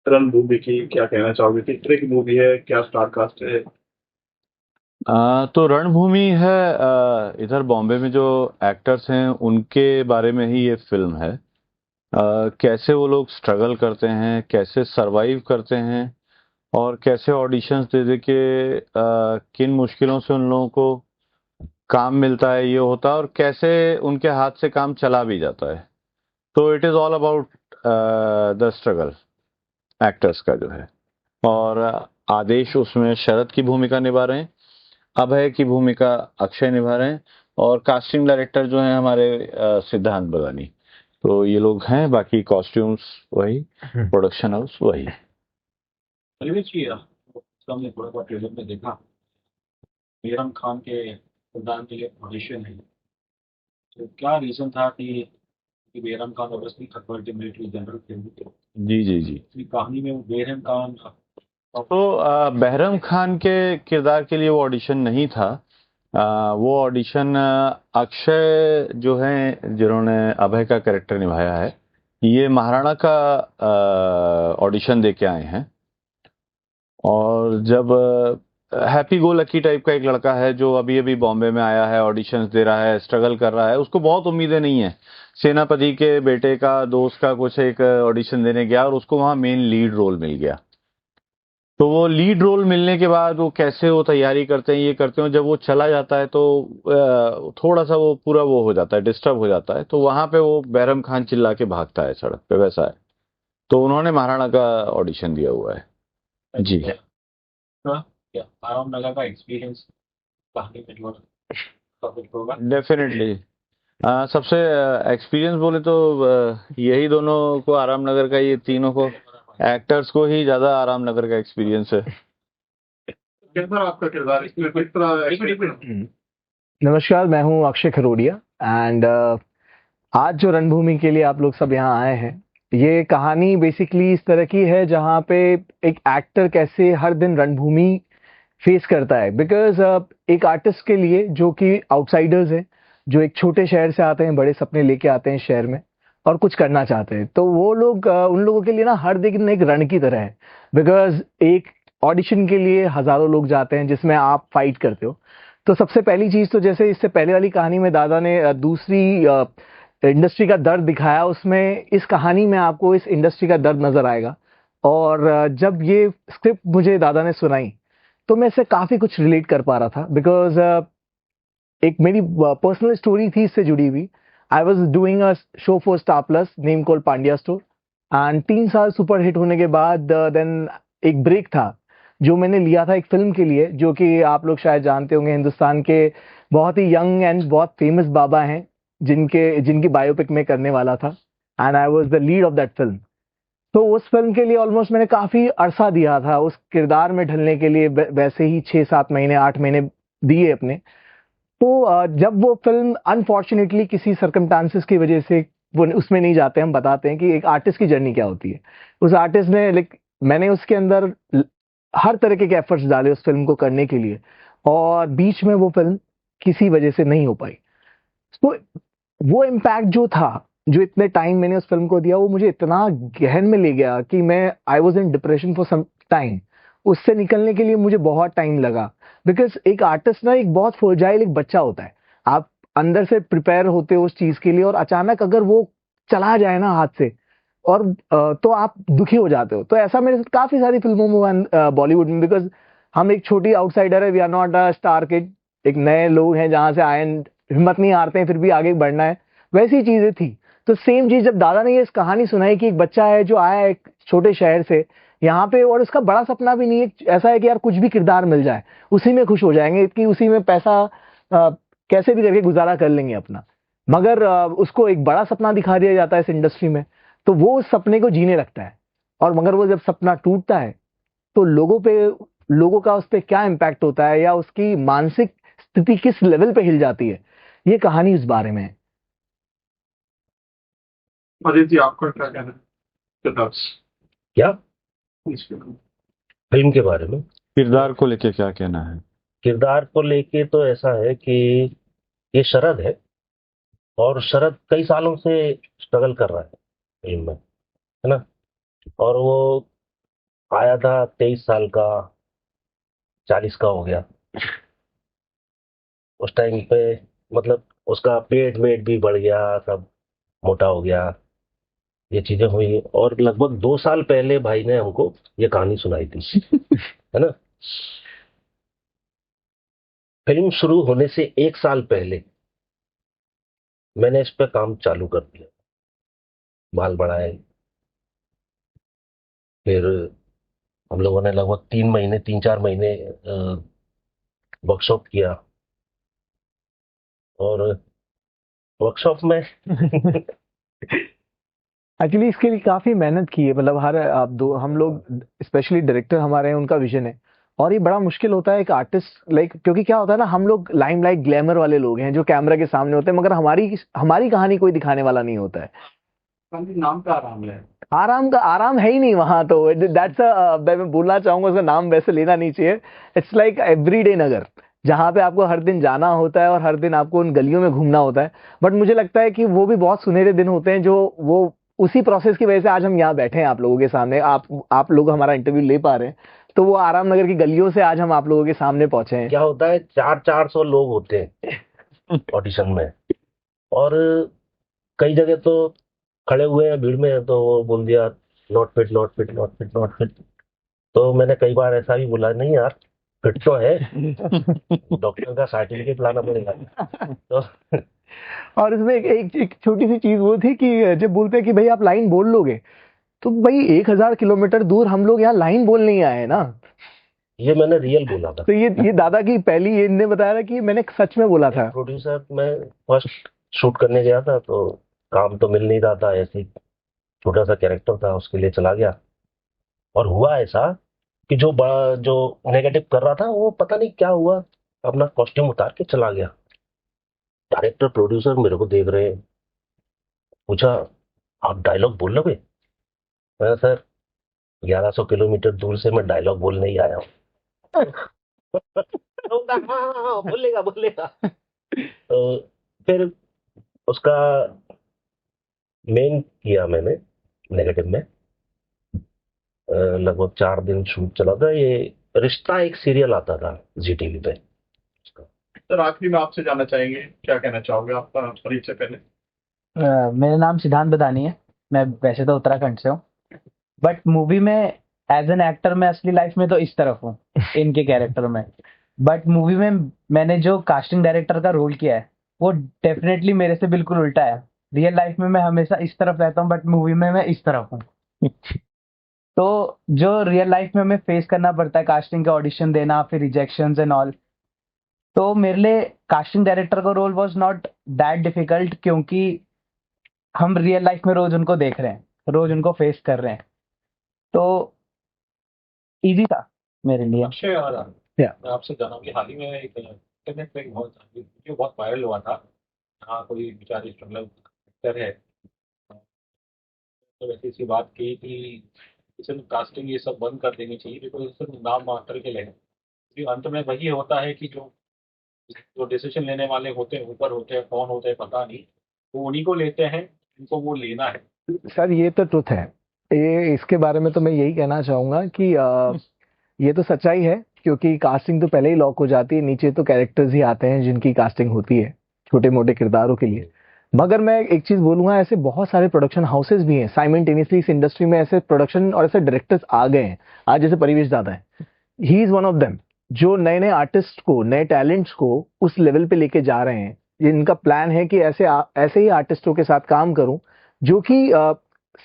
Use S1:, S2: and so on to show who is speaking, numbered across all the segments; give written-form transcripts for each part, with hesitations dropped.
S1: रणभूमि की क्या कहना चाहोगे? किस तरह की मूवी है? क्या स्टार कास्ट है?
S2: तो रणभूमि है। इधर बॉम्बे में जो एक्टर्स हैं उनके बारे में ही ये फिल्म है। कैसे वो लोग स्ट्रगल करते हैं, कैसे सरवाइव करते हैं और कैसे ऑडिशंस दे दे के किन मुश्किलों से उन लोगों को काम मिलता है, ये होता है, और कैसे उनके हाथ से काम चला भी जाता है। तो it is all about the struggle actors का जो है। और आदेश उसमें शरद की भूमिका निभा रहे हैं, अभय की भूमिका अक्षय निभा रहे हैं, और कास्टिंग डायरेक्टर जो हैं हमारे सिद्धांत बदानी। तो ये लोग हैं, बाकी कॉस्ट्यूम्स वही, प्रोडक्शन हाउस वही।
S1: रिलीज की हमने थोड़ा बहुत ट्रेलर में देखा। बेरम खान के किरदार के लिए ऑडिशन है। तो क्या रीजन था कि बेरम खान ऑब्वियसली अकबर के मिलिट्री जनरल थे, तो
S2: जी जी जी।
S1: इसकी कहानी में वो बेरम खान
S2: तो बहरम खान के किरदार के लिए वो ऑडिशन नहीं था। वो ऑडिशन अक्षय जो हैं, जिन्होंने अभय का कैरेक्टर निभाया है, ये महाराणा का ऑडिशन दे के आए हैं। और जब हैप्पी गो लकी टाइप का एक लड़का है जो अभी अभी बॉम्बे में आया है, ऑडिशंस दे रहा है, स्ट्रगल कर रहा है, उसको बहुत उम्मीदें नहीं है। सेनापति के बेटे का दोस्त का कुछ एक ऑडिशन देने गया और उसको वहां मेन लीड रोल मिल गया। तो वो लीड रोल मिलने के बाद वो कैसे वो तैयारी करते हैं, ये करते हैं, जब वो चला जाता है तो थोड़ा सा वो पूरा वो हो जाता है, डिस्टर्ब हो जाता है। तो वहां पे वो बैरम खान चिल्ला के भागता है सड़क पे, वैसा है। तो उन्होंने महाराणा का ऑडिशन दिया हुआ है। जी।
S1: क्या आराम लगा का एक्सपीरियंस कहानी में जो कुछ होगा?
S2: डेफिनेटली। सबसे एक्सपीरियंस बोले तो यही दोनों को, आराम नगर का, ये तीनों को, एक्टर्स को ही ज्यादा आराम नगर का एक्सपीरियंस है।
S1: किस तरह आपका किरदार इसमें किस तरह
S3: नमस्कार, मैं हूं अक्षय खरोडिया एंड आज जो रणभूमि के लिए आप लोग सब यहाँ आए हैं, ये कहानी बेसिकली इस तरह की है जहाँ पे एक एक्टर कैसे हर दिन रणभूमि फेस करता है। बिकॉज एक आर्टिस्ट के लिए जो कि आउटसाइडर्स हैं, जो एक छोटे शहर से आते हैं, बड़े सपने लेके आते हैं शहर में और कुछ करना चाहते हैं, तो वो लोग उन लोगों के लिए ना हर दिन एक रण की तरह है। बिकॉज एक ऑडिशन के लिए हजारों लोग जाते हैं जिसमें आप फाइट करते हो। तो सबसे पहली चीज तो जैसे इससे पहले वाली कहानी में दादा ने दूसरी इंडस्ट्री का दर्द दिखाया, उसमें इस कहानी में आपको इस इंडस्ट्री का दर्द नजर आएगा। और जब ये स्क्रिप्ट मुझे दादा ने सुनाई तो मैं इससे काफी कुछ रिलेट कर पा रहा था। बिकॉज एक मेरी पर्सनल स्टोरी थी इससे जुड़ी हुई। I was doing a show for star plus name called Pandya store, and 3 साल सुपर हिट होने के बाद देन एक ब्रेक था जो मैंने लिया था एक फिल्म के लिए, जो कि आप लोग शायद जानते होंगे, हिंदुस्तान के बहुत ही यंग एंड बहुत फेमस बाबा हैं जिनकी बायोपिक में करने वाला था, and I was the lead of that film. तो उस फिल्म के लिए ऑलमोस्ट मैंने काफी अरसा दिया था उस किरदार में ढलने के लिए, वैसे ही 6-7 महीने 8 महीने दिए अपने। तो जब वो फिल्म अनफॉर्चुनेटली किसी सर्कमस्टांसेस की वजह से वो उसमें नहीं जाते, हम बताते हैं कि एक आर्टिस्ट की जर्नी क्या होती है। उस आर्टिस्ट ने लाइक मैंने उसके अंदर हर तरीके के एफर्ट्स डाले उस फिल्म को करने के लिए, और बीच में वो फिल्म किसी वजह से नहीं हो पाई। तो वो इम्पैक्ट जो था, जो इतने टाइम मैंने उस फिल्म को दिया, वो मुझे इतना गहन में ले गया कि मैं I was in depression for some time. उससे निकलने के लिए मुझे बहुत टाइम लगा। बिकॉज एक आर्टिस्ट ना एक बहुत फ्रेजाइल एक बच्चा होता है। आप अंदर से प्रिपेयर होते हो उस चीज के लिए, और अचानक अगर वो चला जाए ना हाथ से, और तो आप दुखी हो जाते हो। तो ऐसा मेरे साथ काफी सारी फिल्मों में हुआ बॉलीवुड में। बिकॉज हम एक छोटी आउटसाइडर है, we are not a star kid, एक नए लोग हैं जहां से आए, हिम्मत नहीं हारते हैं, फिर भी आगे बढ़ना है, वैसी चीजें थी। तो सेम चीज जब दादा ने ये इस कहानी सुनाई कि एक बच्चा है जो आया है एक छोटे शहर से यहाँ पे, और उसका बड़ा सपना भी नहीं है, ऐसा है कि यार कुछ भी किरदार मिल जाए उसी में खुश हो जाएंगे, कि उसी में पैसा कैसे भी करके गुजारा कर लेंगे अपना। मगर उसको एक बड़ा सपना दिखा दिया जाता है इस इंडस्ट्री में, तो वो उस सपने को जीने लगता है। और मगर वो जब सपना टूटता है तो लोगों का उस पर क्या इम्पैक्ट होता है, या उसकी मानसिक स्थिति किस लेवल पे हिल जाती है, ये कहानी इस बारे में है।
S1: अजीत जी, आपका क्या कहना है किरदार
S4: क्या
S1: इस फिल्म?
S4: फिल्म के बारे में?
S2: किरदार को लेके क्या कहना है?
S4: किरदार को लेके तो ऐसा है कि ये शरद है, और शरद कई सालों से स्ट्रगल कर रहा है फिल्म में, है ना। और वो आया था 23 साल का, 40 का हो गया उस टाइम पे। मतलब उसका पेट वेट भी बढ़ गया, सब मोटा हो गया, ये चीजें हुई। और लगभग 2 साल पहले भाई ने हमको ये कहानी सुनाई थी, है ना। फिल्म शुरू होने से 1 साल पहले मैंने इस पे काम चालू कर दिया, बाल बढ़ाए। फिर हम लोगों ने लगभग 3 महीने, 3-4 महीने वर्कशॉप किया। और वर्कशॉप में
S3: एक्चुअली इसके लिए काफी मेहनत की है, मतलब हर आप दो हम लोग स्पेशली डायरेक्टर हमारे हैं, उनका विजन है। और ये बड़ा मुश्किल होता है एक आर्टिस्ट लाइक, क्योंकि क्या होता है ना, हम लोग लाइमलाइट ग्लैमर वाले लोग हैं जो कैमरा के सामने होते हैं, मगर हमारी हमारी कहानी कोई दिखाने वाला नहीं होता है।
S1: नाम का आराम है।
S3: आराम का आराम है ही नहीं वहां, तो दैट्स मैं बोलना चाहूंगा उसका नाम वैसे लेना नहीं चाहिए। इट्स लाइक एवरीडे नगर, जहाँ पे आपको हर दिन जाना होता है और हर दिन आपको उन गलियों में घूमना होता है। बट मुझे लगता है कि वो भी बहुत सुनहरे दिन होते हैं, जो वो उसी प्रोसेस की वजह से आज हम यहाँ बैठे हैं आप लोगों के सामने, आप लोग हमारा इंटरव्यू ले पा रहे हैं। तो वो आराम नगर की गलियों से आज हम आप लोगों के सामने पहुंचे हैं।
S4: क्या होता है, 400 लोग होते हैं ऑडिशन में। और कई जगह तो खड़े हुए हैं भीड़ में, तो वो बोल दिया not fit, not fit, not fit, not fit. तो मैंने कई बार ऐसा भी बोला, नहीं यार फिट तो है, डॉक्टर का सर्टिफिकेट लाना पड़ेगा। तो
S3: और इसमें एक छोटी सी चीज वो थी कि जब बोलते हैं कि भाई आप लाइन बोल लोगे, तो भाई 1000 किलोमीटर दूर हम लोग यहाँ लाइन बोल नहीं आए हैं ना।
S4: ये मैंने रियल बोला था।
S3: तो ये दादा की पहली, ये इनने बताया था कि मैंने सच में बोला था।
S4: प्रोड्यूसर, मैं फर्स्ट शूट करने गया था, तो काम तो मिल नहीं रहा था, ऐसे ही छोटा सा कैरेक्टर था, उसके लिए चला गया। और हुआ ऐसा कि जो नेगेटिव कर रहा था, वो पता नहीं क्या हुआ, अपना कॉस्ट्यूम उतार के चला गया। डायरेक्टर प्रोड्यूसर मेरे को देख रहे हैं, पूछा आप डायलॉग बोल लोगे? मैं सर 1100 किलोमीटर दूर से मैं डायलॉग बोलने ही आया हूँ। तो कहा, हाँ हाँ हाँ, बोलेगा बोलेगा। तो फिर उसका मेन किया मैंने नेगेटिव में। लगभग 4 दिन शूट चला था। ये रिश्ता एक सीरियल आता था जी टीवी पे।
S5: सर आखिरी में आपसे जानना चाहेंगे, क्या कहना चाहोगे आपका परिचय पहले?
S6: मेरा नाम सिद्धांत बदानी है। मैं वैसे तो उत्तराखंड से हूँ, बट मूवी में एज एन एक्टर मैं असली लाइफ में तो इस तरफ हूँ, इनके कैरेक्टर में। बट मूवी में मैंने जो कास्टिंग डायरेक्टर का रोल किया है, वो डेफिनेटली मेरे से बिल्कुल उल्टा है। रियल लाइफ में मैं हमेशा इस तरफ रहता हूँ, बट मूवी में मैं इस तरफ हूँ। तो जो रियल लाइफ में हमें फेस करना पड़ता है, कास्टिंग का ऑडिशन देना, फिर रिजेक्शंस एंड ऑल, तो मेरे लिए कास्टिंग डायरेक्टर का role was not that difficult, क्योंकि हम रियल लाइफ में रोज उनको देख रहे हैं, रोज उनको फेस कर रहे हैं, तो इजी था मेरे लिए।
S1: अक्षय और
S3: Yeah.
S1: मैं आपसे जाना कि हाल ही में एक इंटरनेट पे एक बहुत वीडियो बहुत वायरल हुआ था, जहाँ कोई बेचारी स्ट्रगलर एक्टर है, तो वैसे सी बात की कि इसे कास्टिंग ये सब बंद कर देनी चाहिए, बिकॉज सिर्फ नाम मात्र के लिए क्योंकि अंत में वही होता है कि जो जो डिसीजन लेने वाले होते हैं ऊपर होते हैं, कौन होते हैं पता नहीं, वो उन्हीं को लेते हैं जिनको वो लेना है।
S3: सर ये तो ट्रुथ है। ये इसके बारे में तो मैं यही कहना चाहूंगा कि ये तो सच्चाई है, क्योंकि कास्टिंग तो पहले ही लॉक हो जाती है, नीचे तो कैरेक्टर्स ही आते हैं जिनकी कास्टिंग होती है छोटे मोटे किरदारों के लिए। मगर मैं एक चीज बोलूंगा, ऐसे बहुत सारे प्रोडक्शन हाउसेस भी हैं साइमल्टेनियसली इस इंडस्ट्री में, ऐसे प्रोडक्शन और ऐसे डायरेक्टर्स आ गए हैं आज, जैसे परिवेश दादा है, he is one of them, जो नए नए आर्टिस्ट को, नए टैलेंट्स को उस लेवल पे लेके जा रहे हैं। इनका प्लान है कि ऐसे ही आर्टिस्टों के साथ काम करूं जो कि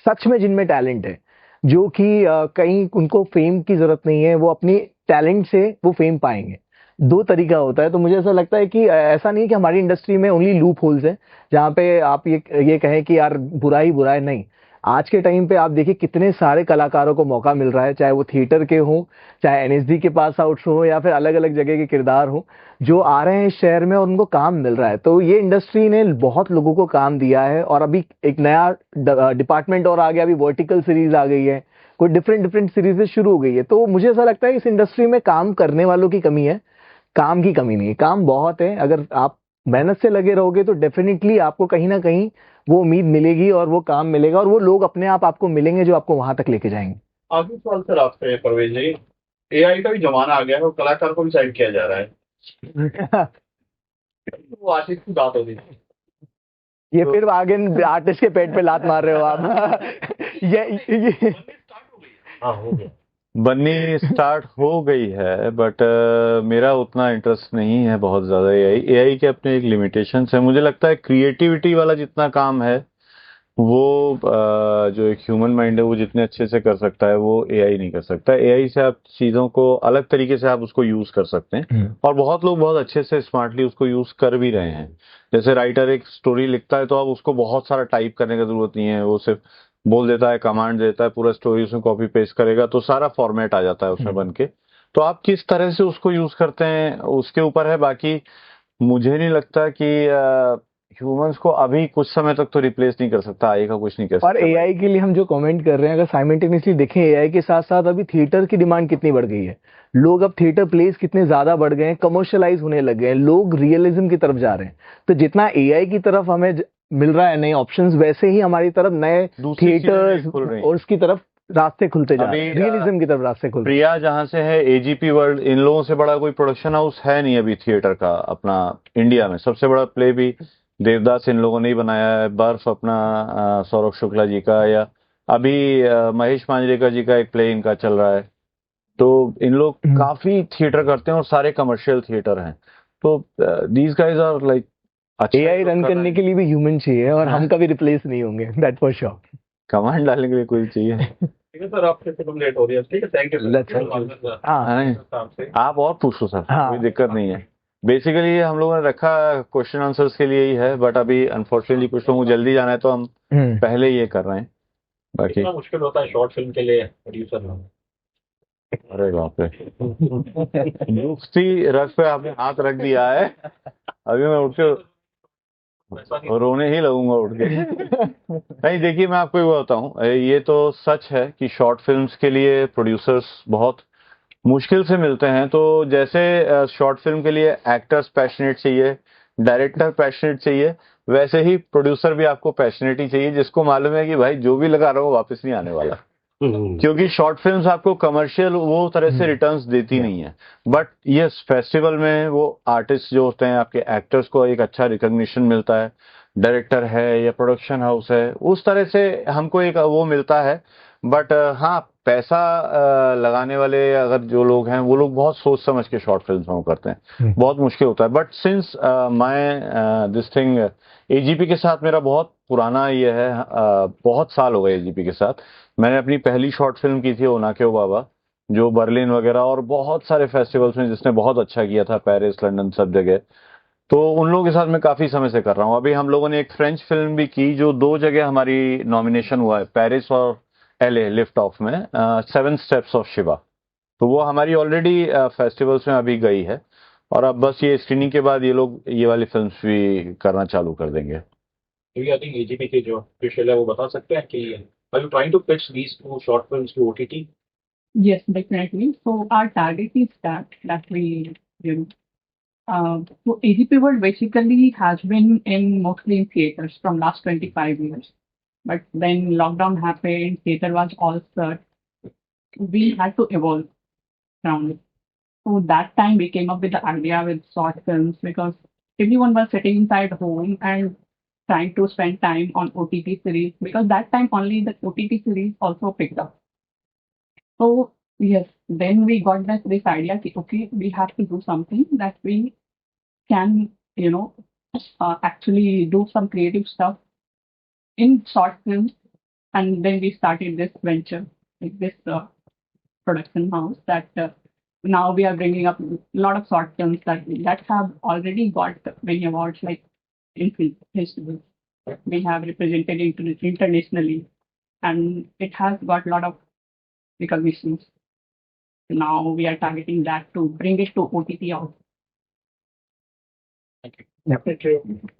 S3: सच में जिनमें टैलेंट है, जो कि कहीं उनको फेम की जरूरत नहीं है, वो अपनी टैलेंट से वो फेम पाएंगे। दो तरीका होता है। तो मुझे ऐसा लगता है कि ऐसा नहीं है कि हमारी इंडस्ट्री में ओनली लूप होल्स हैं जहाँ पे आप ये कहें कि यार बुरा ही बुरा है, नहीं। आज के टाइम पे आप देखिए कितने सारे कलाकारों को मौका मिल रहा है, चाहे वो थिएटर के हों, चाहे एनएसडी के पास आउट्स हो, या फिर अलग अलग जगह के किरदार हो, जो आ रहे हैं इस शहर में और उनको काम मिल रहा है। तो ये इंडस्ट्री ने बहुत लोगों को काम दिया है, और अभी एक नया डिपार्टमेंट और आ गया, अभी वर्टिकल सीरीज आ गई है, कोई डिफरेंट डिफरेंट सीरीज शुरू हो गई है। तो मुझे ऐसा लगता है इस इंडस्ट्री में काम करने वालों की कमी है, काम की कमी नहीं है। काम बहुत है, अगर आप मेहनत से लगे रहोगे तो डेफिनेटली आपको कहीं ना कहीं वो उम्मीद मिलेगी और वो काम मिलेगा, और वो लोग अपने आप आपको मिलेंगे जो आपको वहां तक लेके जाएंगे।
S5: आगे सवाल सर आपसे परवेज जी, एआई का भी जमाना आ गया है और कलाकार को भी साइड किया जा रहा है, वो आर्टिस्ट की बात होती है।
S3: ये फिर आगे आर्टिस्ट के पेट पे लात मार रहे हो आप। ये
S4: हाँ हो गया।
S2: बननी स्टार्ट हो गई है, बट मेरा उतना इंटरेस्ट नहीं है बहुत ज़्यादा। एआई के अपने एक लिमिटेशंस है। मुझे लगता है क्रिएटिविटी वाला जितना काम है वो जो एक ह्यूमन माइंड है वो जितने अच्छे से कर सकता है वो एआई नहीं कर सकता। एआई से आप चीज़ों को अलग तरीके से आप उसको यूज़ कर सकते हैं, और बहुत लोग बहुत अच्छे से स्मार्टली उसको यूज़ कर भी रहे हैं। जैसे राइटर एक स्टोरी लिखता है तो अब उसको बहुत सारा टाइप करने की ज़रूरत नहीं है, वो सिर्फ बोल देता है, कमांड देता है, पूरा स्टोरी उसमें कॉपी पेस्ट करेगा तो सारा फॉर्मेट आ जाता है उसमें बन के। तो आप किस तरह से उसको यूज़ करते हैं उसके ऊपर है। बाकी मुझे नहीं लगता कि ह्यूमंस को अभी कुछ समय तक तो रिप्लेस नहीं कर सकता, आएगा कुछ नहीं कर
S3: और
S2: सकता।
S3: एआई के लिए हम जो कमेंट कर रहे हैं, अगर साइमल्टेनियसली देखें एआई के साथ साथ अभी थिएटर की डिमांड कितनी बढ़ गई है। लोग अब थिएटर प्लेस कितने ज्यादा बढ़ गए हैं, कमर्शियलाइज होने लग गए हैं, लोग रियलिज्म की तरफ जा रहे हैं। तो जितना एआई की तरफ हमें मिल रहा है नए ऑप्शंस, वैसे ही हमारी तरफ नए
S2: दूसरी चीजें
S3: थिएटर्स
S2: भी खुल रही
S3: और उसकी तरफ रास्ते खुलते जा रहे हैं,
S2: अभी
S3: रियलिज्म की तरफ रास्ते खुल रहे हैं।
S2: प्रिया जहां से है, एजीपी वर्ल्ड, इन लोगों से बड़ा कोई प्रोडक्शन हाउस है नहीं अभी थिएटर का अपना इंडिया में। सबसे बड़ा प्ले भी देवदास इन लोगों ने ही बनाया है, बर्फ अपना सौरभ शुक्ला जी का, या अभी महेश मांजरेकर जी का एक प्ले इनका चल रहा है। तो इन लोग काफी थिएटर करते हैं और सारे कमर्शियल थिएटर हैं। तो दीज गाइज आर लाइक अच्छा
S3: एआई रन करने के लिए भी ह्यूमन चाहिए और हम कभी रिप्लेस नहीं होंगे, दैट फॉर श्योर।
S2: कमांड डालने के लिए कोई चाहिए।
S5: ठीक है सर, आपसे फिल्म लेट हो रही है, ठीक है, थैंक यू
S3: हाँ,
S5: सर।
S2: आप और पूछो सर,
S3: हाँ।
S2: कोई दिक्कत नहीं है। बेसिकली ये हम लोगों ने रखा क्वेश्चन आंसर्स के लिए ही है, बट अभी अनफॉर्चुनेटली कुछ लोगों को जल्दी जाना है तो हम पहले ये कर रहे हैं। बाकी
S1: कितना मुश्किल होता है शॉर्ट फिल्म के लिए प्रोड्यूसर होना।
S2: अरे बाप रे, दुखती रग पे आपने हाथ रख दिया है, अभी मैं उठ के रोने ही लगूंगा उठ के। नहीं देखिए, मैं आपको ये बताऊं, ये तो सच है कि शॉर्ट फिल्म्स के लिए प्रोड्यूसर्स बहुत मुश्किल से मिलते हैं। तो जैसे शॉर्ट फिल्म के लिए एक्टर्स पैशनेट चाहिए, डायरेक्टर पैशनेट चाहिए, वैसे ही प्रोड्यूसर भी आपको पैशनेट ही चाहिए, जिसको मालूम है कि भाई जो भी लगा रहा हो वापस नहीं आने वाला। क्योंकि शॉर्ट फिल्म्स आपको कमर्शियल वो तरह से रिटर्न्स देती नहीं है। बट ये फेस्टिवल में वो आर्टिस्ट जो होते हैं, आपके एक्टर्स को एक अच्छा रिकॉग्निशन मिलता है, डायरेक्टर है या प्रोडक्शन हाउस है, उस तरह से हमको एक वो मिलता है। बट हाँ, पैसा लगाने वाले अगर जो लोग हैं वो लोग बहुत सोच समझ के शॉर्ट फिल्म्स में वो करते हैं, बहुत मुश्किल होता है। But since my this thing, AGP के साथ मेरा बहुत पुराना ये है, बहुत साल हो गए एजीपी के साथ। मैंने अपनी पहली शॉर्ट फिल्म की थी ओनाक्यो बाबा, जो बर्लिन वगैरह और बहुत सारे फेस्टिवल्स में जिसने बहुत अच्छा किया था, पेरिस लंदन सब जगह। तो उन लोगों के साथ मैं काफी समय से कर रहा हूँ। अभी हम लोगों ने एक फ्रेंच फिल्म भी की जो 2 जगह हमारी नॉमिनेशन हुआ है, पेरिस और एलए लिफ्ट ऑफ में, 7 स्टेप्स ऑफ शिवा। तो वो हमारी ऑलरेडी फेस्टिवल्स में अभी गई है, और अब बस ये स्क्रीनिंग के बाद ये लोग ये वाली फिल्म्स भी करना चालू कर देंगे।
S1: क्योंकि आई थिंक एजीपी के जो ऑफिशियल है वो बता सकते हैं कि are you trying to pitch these two short films to OTT?
S7: Yes, definitely. So our target is that we, you know, so AGP World basically has been in mostly in theaters from last 25 years. But then lockdown happened, theater was all shut. We had to evolve around it. So that time we came up with the idea with short films because everyone was sitting inside home and trying to spend time on OTT series because that time only the OTT series also picked up. So yes, then we got this idea that okay, we have to do something that we can, actually do some creative stuff in short films, and then we started this venture, like this production house that now we are bringing up a lot of short films that have already got many awards, like in film festivals. We have represented internationally, and it has got a lot of recognitions. Now we are targeting that to bring it to OTT out.
S1: Thank you.
S3: Yep.